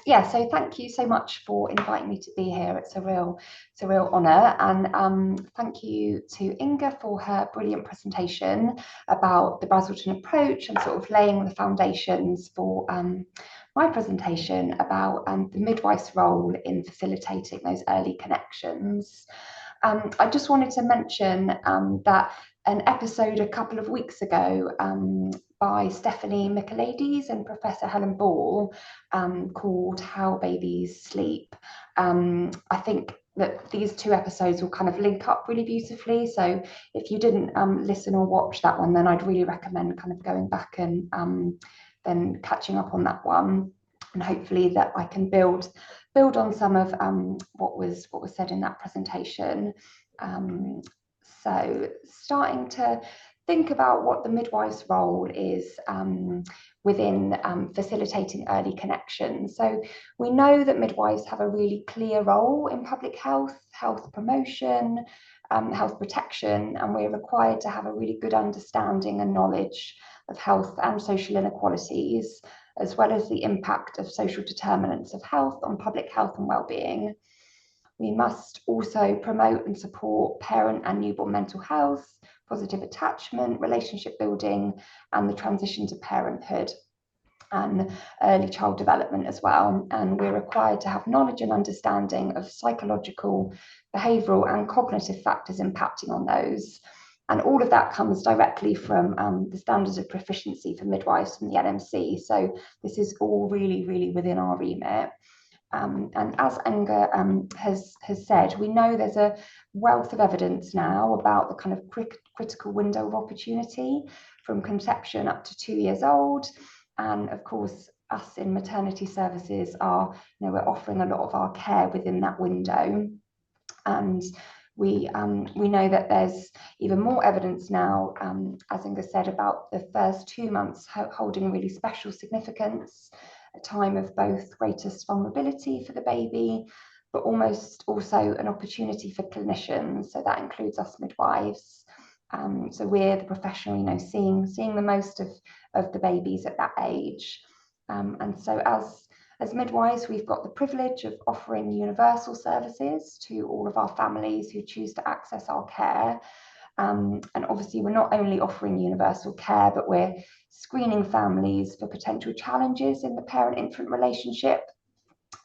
Yeah, so thank you so much for inviting me to be here. It's a real honour, and thank you to Inge for her brilliant presentation about the Brazelton approach and sort of laying the foundations for my presentation about the midwife's role in facilitating those early connections. I just wanted to mention that an episode a couple of weeks ago by Stephanie Michaelides and Professor Helen Ball called How Babies Sleep. I think that these two episodes will kind of link up really beautifully. So if you didn't listen or watch that one, then I'd really recommend kind of going back and then catching up on that one. And hopefully that I can build on some of what was said in that presentation. So starting to think about what the midwife's role is within facilitating early connections. So we know that midwives have a really clear role in public health, health promotion, health protection, and we're required to have a really good understanding and knowledge of health and social inequalities, as well as the impact of social determinants of health on public health and well-being. We must also promote and support parent and newborn mental health, positive attachment, relationship building, and the transition to parenthood and early child development as well. And we're required to have knowledge and understanding of psychological, behavioural, and cognitive factors impacting on those. And all of that comes directly from the standards of proficiency for midwives from the NMC. So this is all really, really within our remit. And as Inge has said, we know there's a wealth of evidence now about the kind of critical window of opportunity from conception up to 2 years old. And of course, us in maternity services are, we're offering a lot of our care within that window. And we know that there's even more evidence now, as Inge said, about the first 2 months holding really special significance, a time of both greatest vulnerability for the baby, but almost also an opportunity for clinicians. So that includes us midwives. So we're the professional, seeing the most of the babies at that age. And so as midwives, we've got the privilege of offering universal services to all of our families who choose to access our care. And obviously, we're not only offering universal care, but we're screening families for potential challenges in the parent-infant relationship,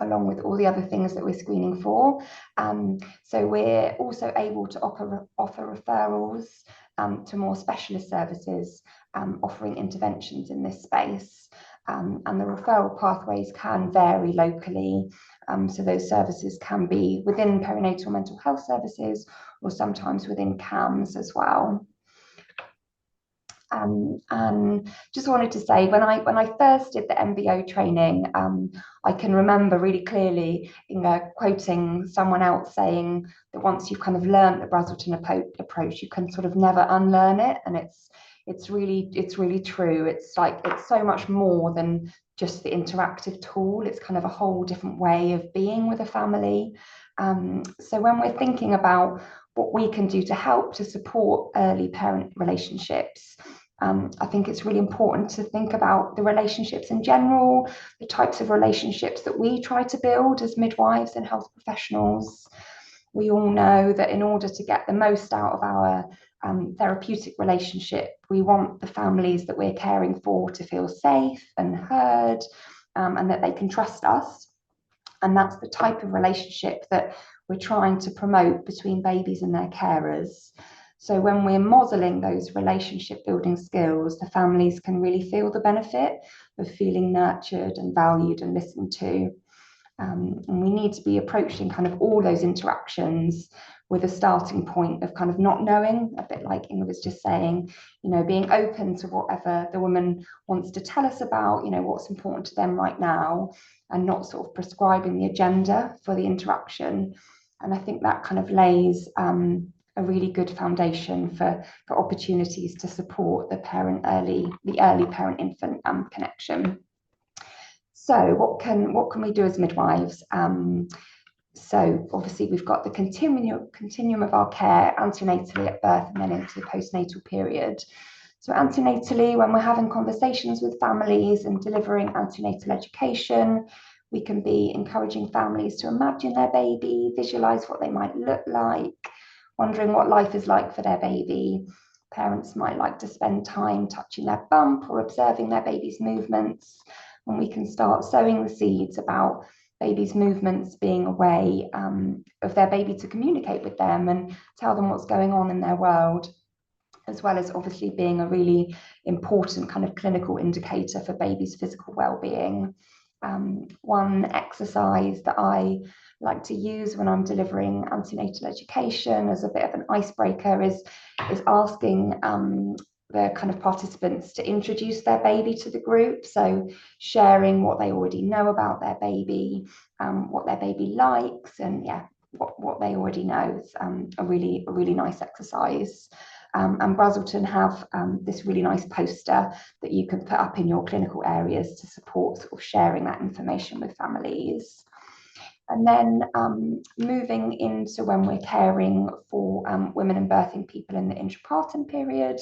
along with all the other things that we're screening for. So we're also able to offer referrals to more specialist services, offering interventions in this space. And the referral pathways can vary locally. So those services can be within perinatal mental health services or sometimes within CAMS as well. And just wanted to say, when I first did the MBO training, I can remember really clearly quoting someone else saying that once you've kind of learned the Brazelton approach, you can sort of never unlearn it. And it's really true. It's so much more than just the interactive tool. It's kind of a whole different way of being with a family. So when we're thinking about what we can do to help to support early parent relationships, I think it's really important to think about the relationships in general, the types of relationships that we try to build as midwives and health professionals. We all know that in order to get the most out of our therapeutic relationship, we want the families that we're caring for to feel safe and heard, and that they can trust us. And that's the type of relationship that we're trying to promote between babies and their carers. So when we're modeling those relationship building skills, the families can really feel the benefit of feeling nurtured and valued and listened to. And we need to be approaching kind of all those interactions with a starting point of kind of not knowing, a bit like Inge was just saying, being open to whatever the woman wants to tell us about, what's important to them right now, and not sort of prescribing the agenda for the interaction. And I think that kind of lays a really good foundation for opportunities to support the early parent-infant connection. So what can we do as midwives? So obviously we've got the continuum of our care antenatally at birth and then into the postnatal period. So antenatally, when we're having conversations with families and delivering antenatal education, We can be encouraging families to imagine their baby, visualize what they might look like, wondering what life is like for their baby. Parents might like to spend time touching their bump or observing their baby's movements, and we can start sowing the seeds about baby's movements being a way of their baby to communicate with them and tell them what's going on in their world, as well as obviously being a really important kind of clinical indicator for baby's physical well-being. One exercise that I like to use when I'm delivering antenatal education as a bit of an icebreaker is asking the kind of participants to introduce their baby to the group. So sharing what they already know about their baby, what their baby likes, and what they already know is a really nice exercise. And Brazelton have this really nice poster that you can put up in your clinical areas to support sort of sharing that information with families. And then moving into when we're caring for women and birthing people in the intrapartum period.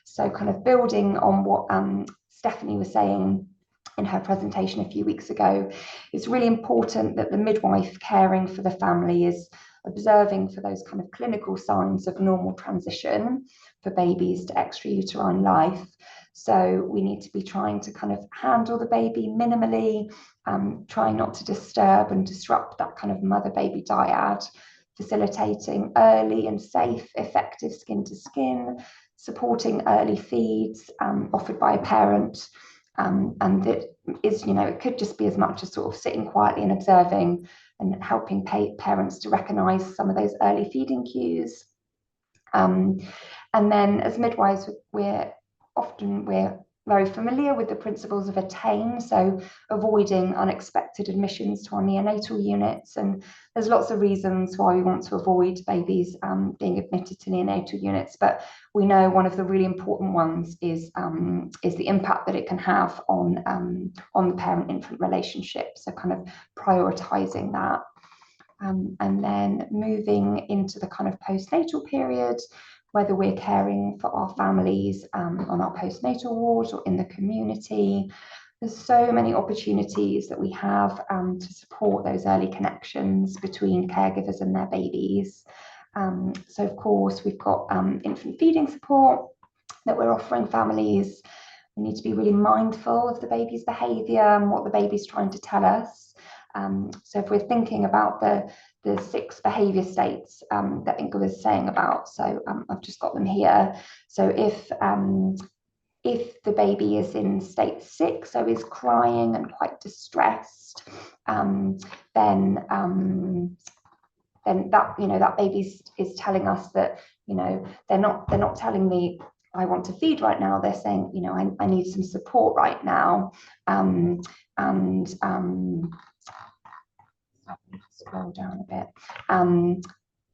So kind of building on what Stephanie was saying in her presentation a few weeks ago, it's really important that the midwife caring for the family is observing for those kind of clinical signs of normal transition for babies to extrauterine life. So we need to be trying to kind of handle the baby minimally, trying not to disturb and disrupt that kind of mother-baby dyad, facilitating early and safe, effective skin-to-skin, supporting early feeds offered by a parent. And it is, it could just be as much as sort of sitting quietly and observing and helping parents to recognise some of those early feeding cues. And then as midwives, we're very familiar with the principles of attain, so avoiding unexpected admissions to our neonatal units. And there's lots of reasons why we want to avoid babies being admitted to neonatal units, but we know one of the really important ones is the impact that it can have on the parent-infant relationship. So kind of prioritising that. And then moving into the kind of postnatal period, whether we're caring for our families on our postnatal wards or in the community. There's so many opportunities that we have to support those early connections between caregivers and their babies. So of course, we've got infant feeding support that we're offering families. We need to be really mindful of the baby's behaviour and what the baby's trying to tell us. So if we're thinking about the 6 behaviour states that Inge was saying about, so I've just got them here. So if the baby is in state 6, so is crying and quite distressed, then that that baby is telling us that they're not telling me I want to feed right now. They're saying I need some support right now, scroll down a bit.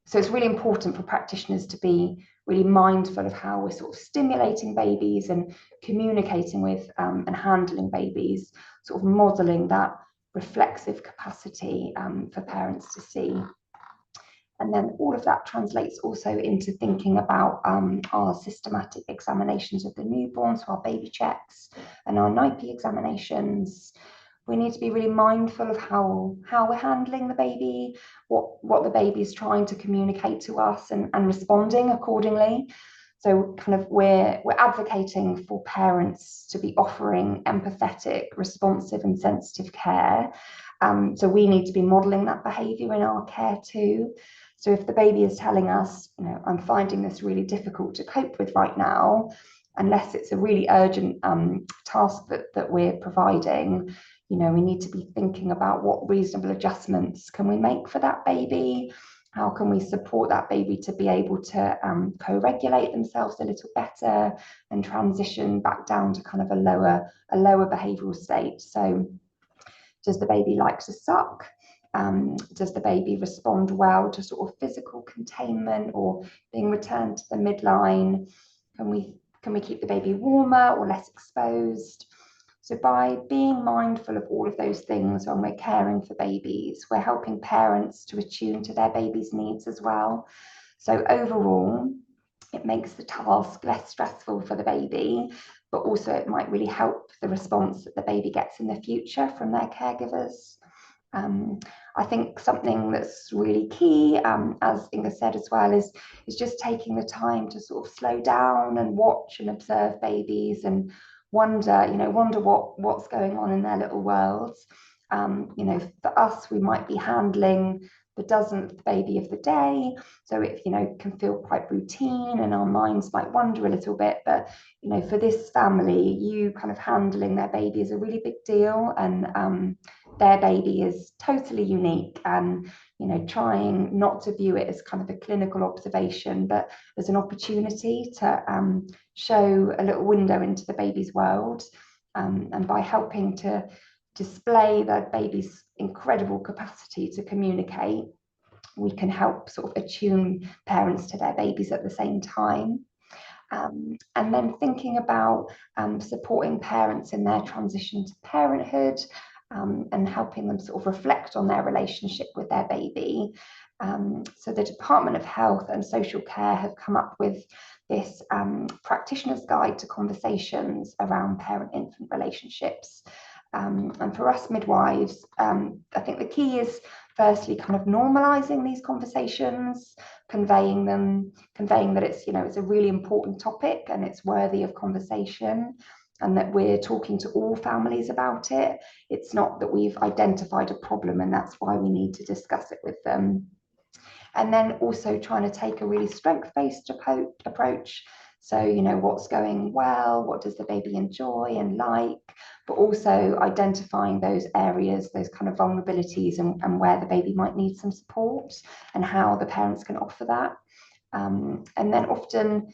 So it's really important for practitioners to be really mindful of how we're sort of stimulating babies and communicating with and handling babies, sort of modelling that reflexive capacity for parents to see. And then all of that translates also into thinking about our systematic examinations of the newborn, so our baby checks and our NIPE examinations. We need to be really mindful of how we're handling the baby, what the baby is trying to communicate to us, and responding accordingly. So kind of we're advocating for parents to be offering empathetic, responsive and sensitive care. So we need to be modelling that behaviour in our care too. So if the baby is telling us, I'm finding this really difficult to cope with right now, unless it's a really urgent task that we're providing, we need to be thinking about what reasonable adjustments can we make for that baby? How can we support that baby to be able to co-regulate themselves a little better and transition back down to kind of a lower behavioural state? So does the baby like to suck? Does the baby respond well to sort of physical containment or being returned to the midline? Can we keep the baby warmer or less exposed? So by being mindful of all of those things when we're caring for babies, we're helping parents to attune to their baby's needs as well. So overall, it makes the task less stressful for the baby, but also it might really help the response that the baby gets in the future from their caregivers. I think something that's really key, as Inge said as well, is just taking the time to sort of slow down and watch and observe babies and wonder what's going on in their little worlds. For us, we might be handling the dozenth baby of the day, so it can feel quite routine, and our minds might wander a little bit. But for this family, you kind of handling their baby is a really big deal, and their baby is totally unique, and trying not to view it as kind of a clinical observation, but as an opportunity to show a little window into the baby's world, and by helping to display the baby's incredible capacity to communicate, we can help sort of attune parents to their babies at the same time. And then thinking about supporting parents in their transition to parenthood, and helping them sort of reflect on their relationship with their baby. So the Department of Health and Social Care have come up with this practitioner's guide to conversations around parent-infant relationships. And for us midwives, I think the key is firstly kind of normalizing these conversations, conveying that it's a really important topic and it's worthy of conversation, and that we're talking to all families about it. It's not that we've identified a problem and that's why we need to discuss it with them. And then also trying to take a really strength-based approach. So, what's going well, what does the baby enjoy and like, but also identifying those areas, those kind of vulnerabilities, and where the baby might need some support and how the parents can offer that. And then often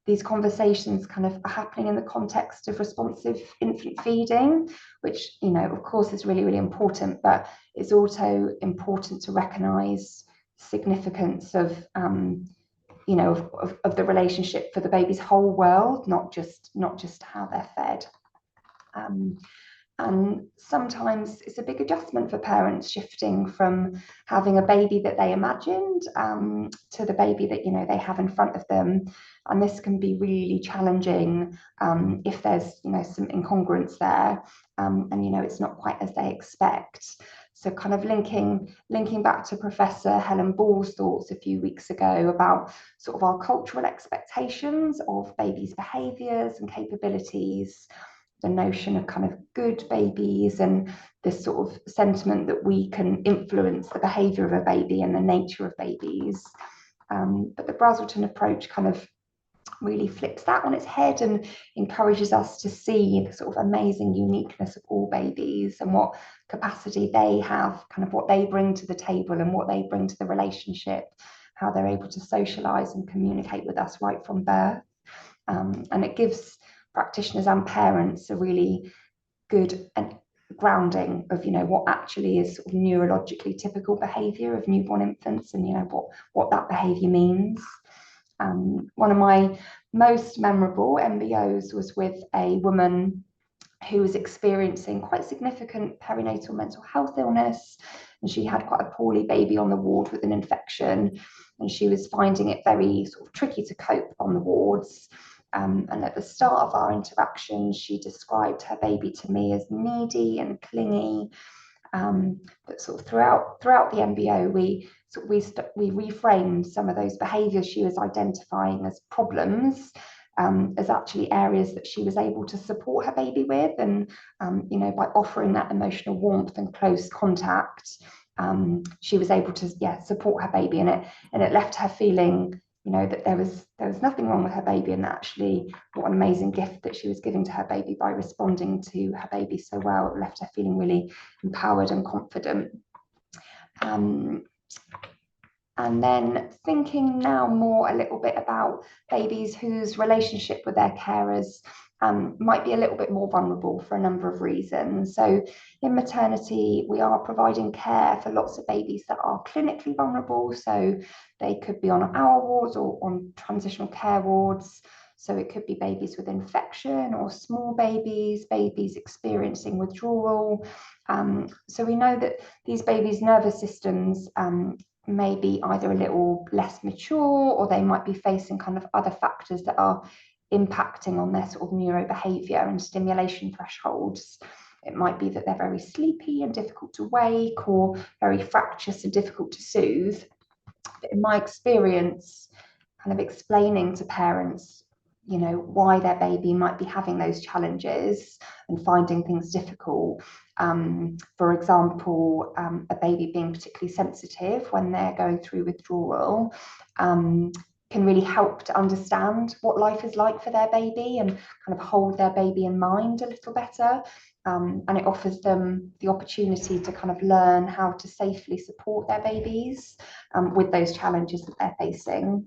these conversations kind of are happening in the context of responsive infant feeding, which, of course is really, really important, but it's also important to recognise significance of the relationship for the baby's whole world, not just how they're fed. And sometimes it's a big adjustment for parents, shifting from having a baby that they imagined to the baby that they have in front of them. And this can be really challenging if there's some incongruence there, and it's not quite as they expect. So kind of linking back to Professor Helen Ball's thoughts a few weeks ago about sort of our cultural expectations of babies' behaviours and capabilities, the notion of kind of good babies, and this sort of sentiment that we can influence the behaviour of a baby and the nature of babies. But the Brazelton approach kind of really flips that on its head and encourages us to see the sort of amazing uniqueness of all babies and what capacity they have, kind of what they bring to the table and what they bring to the relationship, how they're able to socialise and communicate with us right from birth. And it gives practitioners and parents a really good and grounding of what actually is sort of neurologically typical behaviour of newborn infants, and what that behaviour means. One of my most memorable MBOs was with a woman who was experiencing quite significant perinatal mental health illness, and she had quite a poorly baby on the ward with an infection, and she was finding it very sort of tricky to cope on the wards. And at the start of our interaction, she described her baby to me as needy and clingy. But sort of throughout the MBO, we reframed some of those behaviours she was identifying as problems, as actually areas that she was able to support her baby with, and by offering that emotional warmth and close contact, she was able to support her baby, and it left her feeling that there was nothing wrong with her baby, and actually what an amazing gift that she was giving to her baby by responding to her baby so well. It left her feeling really empowered and confident. And then thinking now more a little bit about babies whose relationship with their carers might be a little bit more vulnerable for a number of reasons. So in maternity, we are providing care for lots of babies that are clinically vulnerable. So they could be on our wards or on transitional care wards. So it could be babies with infection or small babies experiencing withdrawal. So we know that these babies' nervous systems may be either a little less mature, or they might be facing kind of other factors that are impacting on their sort of neurobehaviour and stimulation thresholds. It might be that they're very sleepy and difficult to wake, or very fractious and difficult to soothe. But in my experience, kind of explaining to parents, why their baby might be having those challenges and finding things difficult. For example, a baby being particularly sensitive when they're going through withdrawal, can really help to understand what life is like for their baby and kind of hold their baby in mind a little better. And it offers them the opportunity to kind of learn how to safely support their babies with those challenges that they're facing.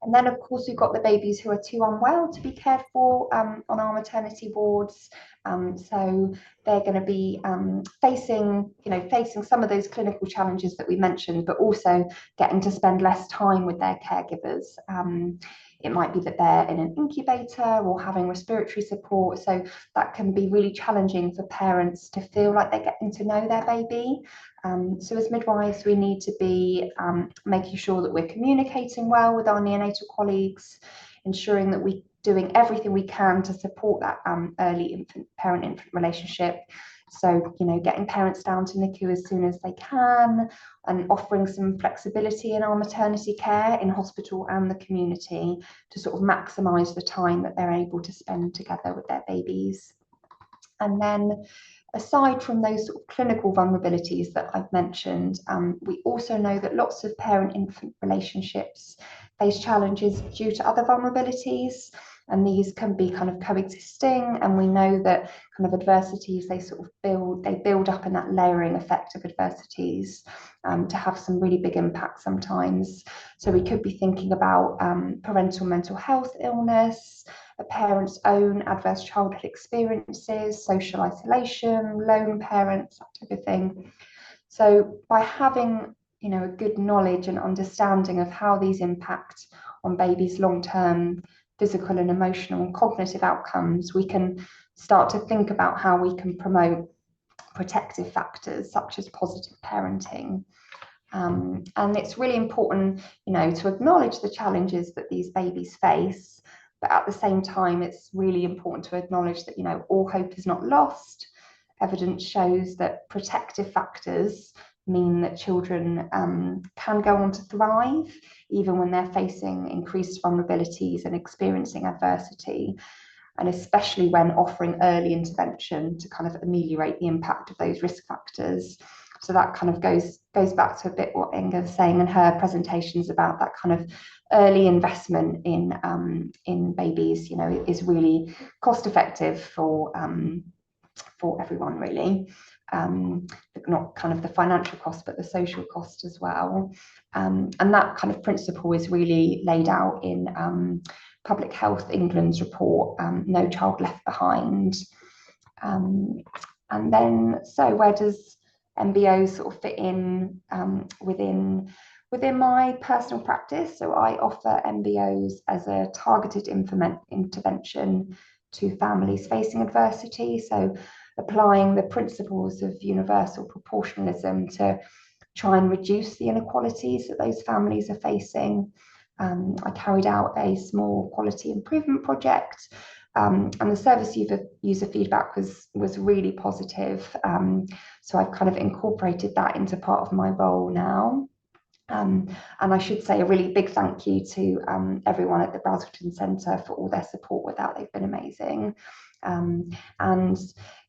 And then, of course, we've got the babies who are too unwell to be cared for on our maternity wards. So they're going to be facing some of those clinical challenges that we mentioned, but also getting to spend less time with their caregivers. It might be that they're in an incubator or having respiratory support. So that can be really challenging for parents to feel like they're getting to know their baby. So as midwives, we need to be making sure that we're communicating well with our neonatal colleagues, ensuring that we're doing everything we can to support that early parent-infant relationship. So, getting parents down to NICU as soon as they can, and offering some flexibility in our maternity care in hospital and the community to sort of maximise the time that they're able to spend together with their babies. And then, aside from those sort of clinical vulnerabilities that I've mentioned, we also know that lots of parent-infant relationships face challenges due to other vulnerabilities, and these can be kind of coexisting. And we know that kind of adversities, they build up in that layering effect of adversities to have some really big impact sometimes. So we could be thinking about parental mental health illness, a parent's own adverse childhood experiences, social isolation, lone parents, that type of thing. So by having a good knowledge and understanding of how these impact on babies' long-term physical and emotional and cognitive outcomes, we can start to think about how we can promote protective factors such as positive parenting. And it's really important, to acknowledge the challenges that these babies face, but at the same time, it's really important to acknowledge that, all hope is not lost. Evidence shows that protective factors mean that children can go on to thrive, even when they're facing increased vulnerabilities and experiencing adversity, and especially when offering early intervention to kind of ameliorate the impact of those risk factors. So that kind of goes back to a bit what Inge was saying in her presentations about that kind of early investment in babies, is really cost effective for everyone, really. Not kind of the financial cost, but the social cost as well. And that kind of principle is really laid out in Public Health England's report, No Child Left Behind. And then, so where does MBO sort of fit in within my personal practice? So I offer MBOs as a targeted intervention to families facing adversity. So applying the principles of universal proportionalism to try and reduce the inequalities that those families are facing. I carried out a small quality improvement project, and the service user feedback was really positive. So I've kind of incorporated that into part of my role now. And I should say a really big thank you to everyone at the Brazelton Centre for all their support with that. They've been amazing. And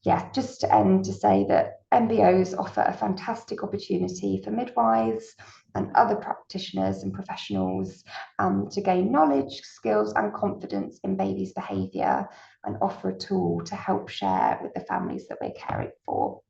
yeah, just to end, to say that MBOs offer a fantastic opportunity for midwives and other practitioners and professionals to gain knowledge, skills and confidence in babies' behaviour, and offer a tool to help share with the families that we're caring for.